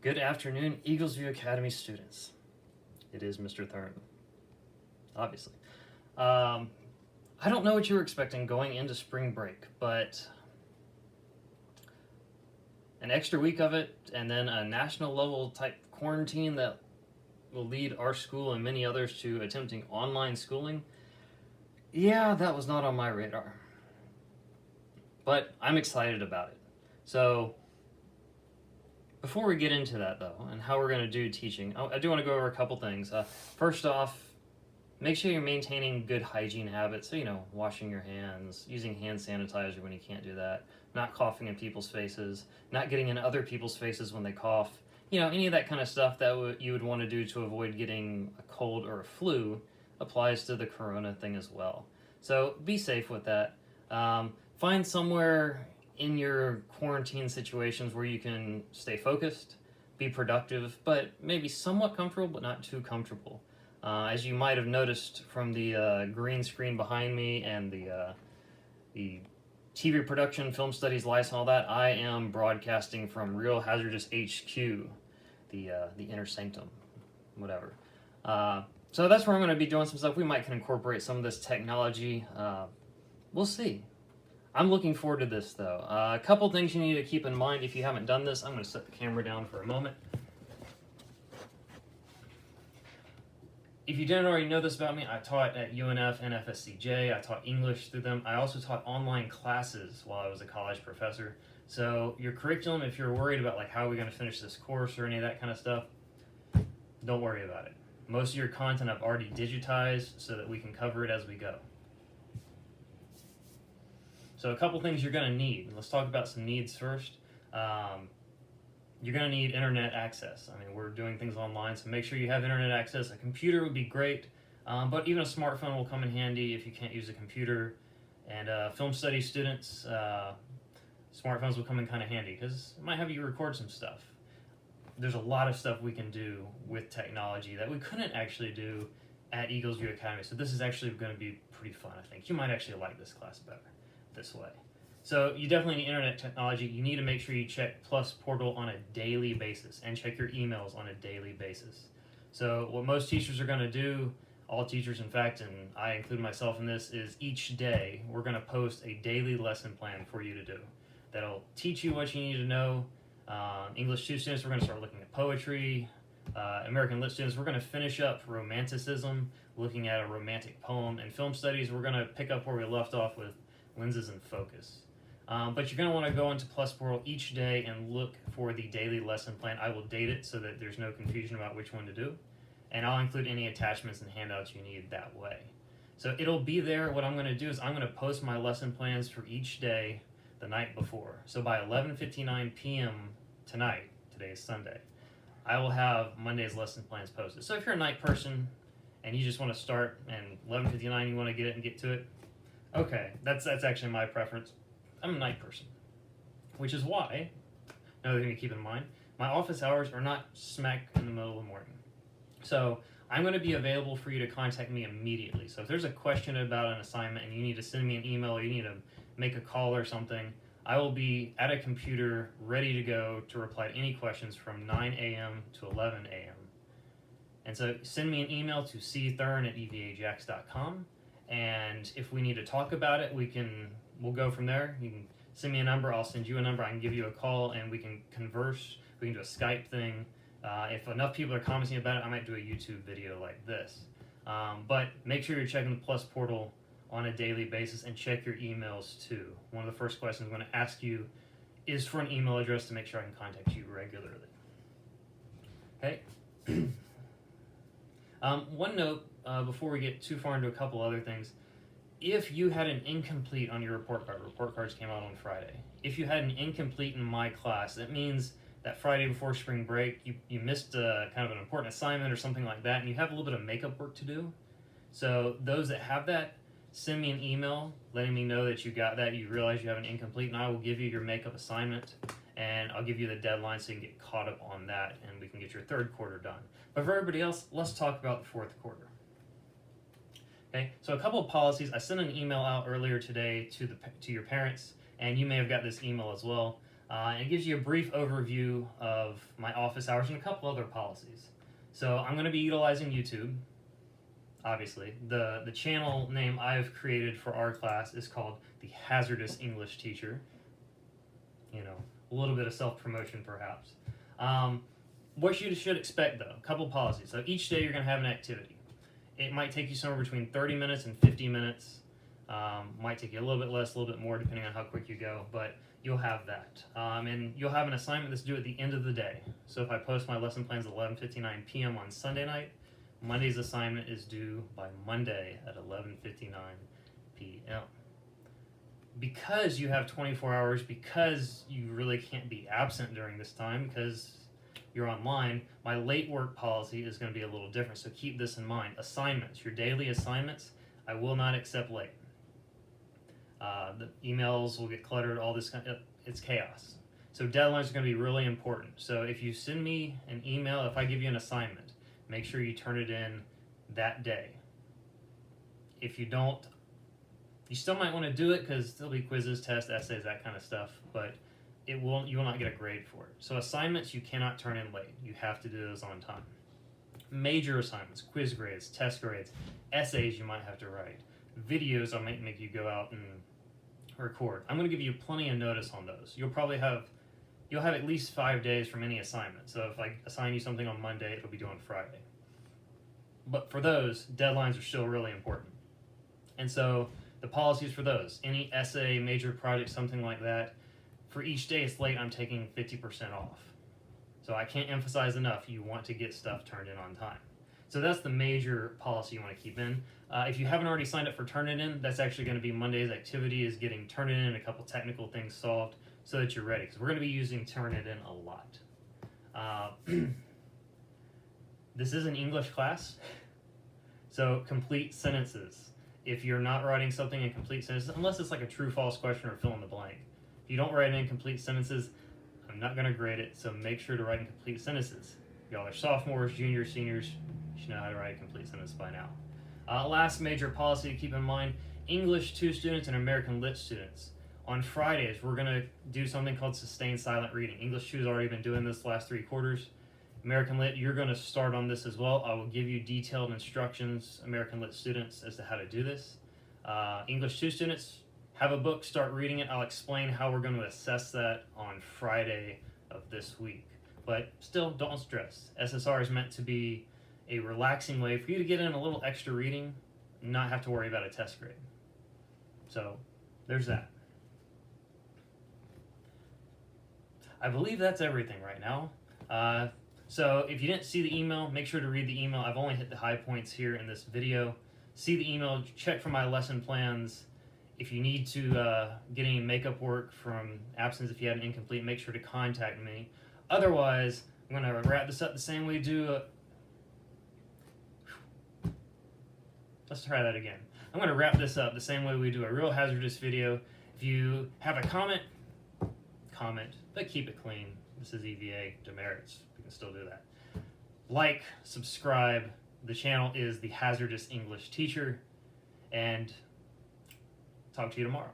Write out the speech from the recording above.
Good afternoon, Eagles View Academy students. It is Mr. Thurn, obviously. I don't know what you were expecting going into spring break, but an extra week of it and then a national level type quarantine that will lead our school and many others to attempting online schooling. Yeah, that was not on my radar. But I'm excited about it. So, before we get into that, though, and how we're going to do teaching, I do want to go over a couple things. First off, make sure you're maintaining good hygiene habits. So, washing your hands, using hand sanitizer when you can't do that, not coughing in people's faces, not getting in other people's faces when they cough. Any of that kind of stuff that you would want to do to avoid getting a cold or a flu applies to the corona thing as well. So, be safe with that. Find somewhere in your quarantine situations where you can stay focused, be productive, but maybe somewhat comfortable, but not too comfortable. As you might have noticed from the green screen behind me and the TV production, film studies, lights, and all that, I am broadcasting from Real Hazardous HQ, the inner sanctum, whatever. So that's where I'm going to be doing some stuff. We might can incorporate some of this technology. We'll see. I'm looking forward to this, though. A couple things you need to keep in mind if you haven't done this. I'm going to set the camera down for a moment. If you didn't already know this about me, I taught at UNF and FSCJ. I taught English through them. I also taught online classes while I was a college professor. So your curriculum, if you're worried about how are we going to finish this course or any of that kind of stuff, don't worry about it. Most of your content I've already digitized so that we can cover it as we go. So a couple things you're going to need. Let's talk about some needs first. You're going to need internet access. I mean, we're doing things online, so make sure you have internet access. A computer would be great, but even a smartphone will come in handy if you can't use a computer. And film study students, smartphones will come in kind of handy because it might have you record some stuff. There's a lot of stuff we can do with technology that we couldn't actually do at Eagles View Academy. So this is actually going to be pretty fun, I think. You might actually like this class better this way. So you definitely need internet technology. You need to make sure you check Plus Portal on a daily basis and check your emails on a daily basis. So what most teachers are going to do, all teachers in fact, and I include myself in this, is each day we're going to post a daily lesson plan for you to do. That'll teach you what you need to know. English 2 students, we're going to start looking at poetry. American Lit students, we're going to finish up Romanticism, looking at a romantic poem. And film studies, we're going to pick up where we left off with lenses and focus. But you're going to want to go into Plus Portal each day and look for the daily lesson plan. I will date it so that there's no confusion about which one to do. And I'll include any attachments and handouts you need that way. So it'll be there. What I'm going to do is I'm going to post my lesson plans for each day the night before. So by 11:59 p.m. tonight, today is Sunday, I will have Monday's lesson plans posted. So if you're a night person and you just want to start and 11:59 you want to get it and get to it, okay, that's actually my preference. I'm a night person, which is why, another thing to keep in mind, my office hours are not smack in the middle of the morning. So I'm going to be available for you to contact me immediately. So if there's a question about an assignment and you need to send me an email or you need to make a call or something, I will be at a computer ready to go to reply to any questions from 9 a.m. to 11 a.m. And so send me an email to cthurn@evajax.com. And if we need to talk about it, we'll go from there. You can send me a number, I'll send you a number, I can give you a call, and we can converse. We can do a Skype thing. If enough people are commenting about it, I might do a YouTube video like this. But make sure you're checking the Plus Portal on a daily basis and check your emails too. One of the first questions I'm going to ask you is for an email address to make sure I can contact you regularly. Okay? One note before we get too far into a couple other things. If you had an incomplete on your report cards came out on Friday. If you had an incomplete in my class, that means that Friday before spring break, you missed kind of an important assignment or something like that, and you have a little bit of makeup work to do. So those that have that, send me an email letting me know that you got that, you realize you have an incomplete, and I will give you your makeup assignment, and I'll give you the deadline so you can get caught up on that, and we can get your third quarter done. But for everybody else, let's talk about the fourth quarter. Okay, so a couple of policies. I sent an email out earlier today to your parents, and you may have got this email as well. And it gives you a brief overview of my office hours and a couple other policies. So I'm going to be utilizing YouTube, obviously. The channel name I've created for our class is called The Hazardous English Teacher. You know, a little bit of self-promotion perhaps. What you should expect though, a couple policies. So each day you're going to have an activity. It might take you somewhere between 30 minutes and 50 minutes. Might take you a little bit less, a little bit more, depending on how quick you go, but you'll have that. And you'll have an assignment that's due at the end of the day. So if I post my lesson plans at 11:59 p.m. on Sunday night, Monday's assignment is due by Monday at 11:59 p.m. Because you have 24 hours, because you really can't be absent during this time because you're online, my late work policy is going to be a little different. So keep this in mind. Assignments, your daily assignments, I will not accept late. The emails will get cluttered, all this kind of, it's chaos. So deadlines are going to be really important. So if you send me an email, if I give you an assignment, make sure you turn it in that day. If you don't, you still might want to do it because there'll be quizzes, tests, essays, that kind of stuff, but you will not get a grade for it. So assignments you cannot turn in late. You have to do those on time. Major assignments, quiz grades, test grades, essays you might have to write, videos I might make you go out and record. I'm going to give you plenty of notice on those. You'll have at least 5 days from any assignment. So if I assign you something on Monday, it'll be due on Friday. But for those, deadlines are still really important. And so the policies for those, any essay, major project, something like that, for each day it's late, I'm taking 50% off. So I can't emphasize enough, you want to get stuff turned in on time. So that's the major policy you want to keep in. If you haven't already signed up for Turnitin, that's actually going to be Monday's activity, is getting Turnitin and a couple technical things solved so that you're ready. Because we're going to be using Turnitin a lot. This is an English class, so complete sentences. If you're not writing something in complete sentences, unless it's like a true-false question or fill in the blank, if you don't write in complete sentences, I'm not going to grade it, so make sure to write in complete sentences. Y'all are sophomores, juniors, seniors, you should know how to write a complete sentence by now. Last major policy to keep in mind, English 2 students and American Lit students. On Fridays, we're going to do something called sustained silent reading. English 2 has already been doing this last 3 quarters. American Lit, you're going to start on this as well. I will give you detailed instructions, American Lit students, as to how to do this. English 2 students, have a book, start reading it. I'll explain how we're going to assess that on Friday of this week. But still, don't stress. SSR is meant to be a relaxing way for you to get in a little extra reading and not have to worry about a test grade. So, there's that. I believe that's everything right now. So if you didn't see the email, make sure to read the email. I've only hit the high points here in this video. See the email, check for my lesson plans. If you need to get any makeup work from absence, if you had an incomplete, make sure to contact me. Otherwise, I'm going to wrap this up the same way we do. Let's try that again. I'm going to wrap this up the same way we do a real hazardous video. If you have a comment, but keep it clean. This is EVA demerits. We can still do that. Like, subscribe. The channel is The Hazardous English Teacher. And talk to you tomorrow.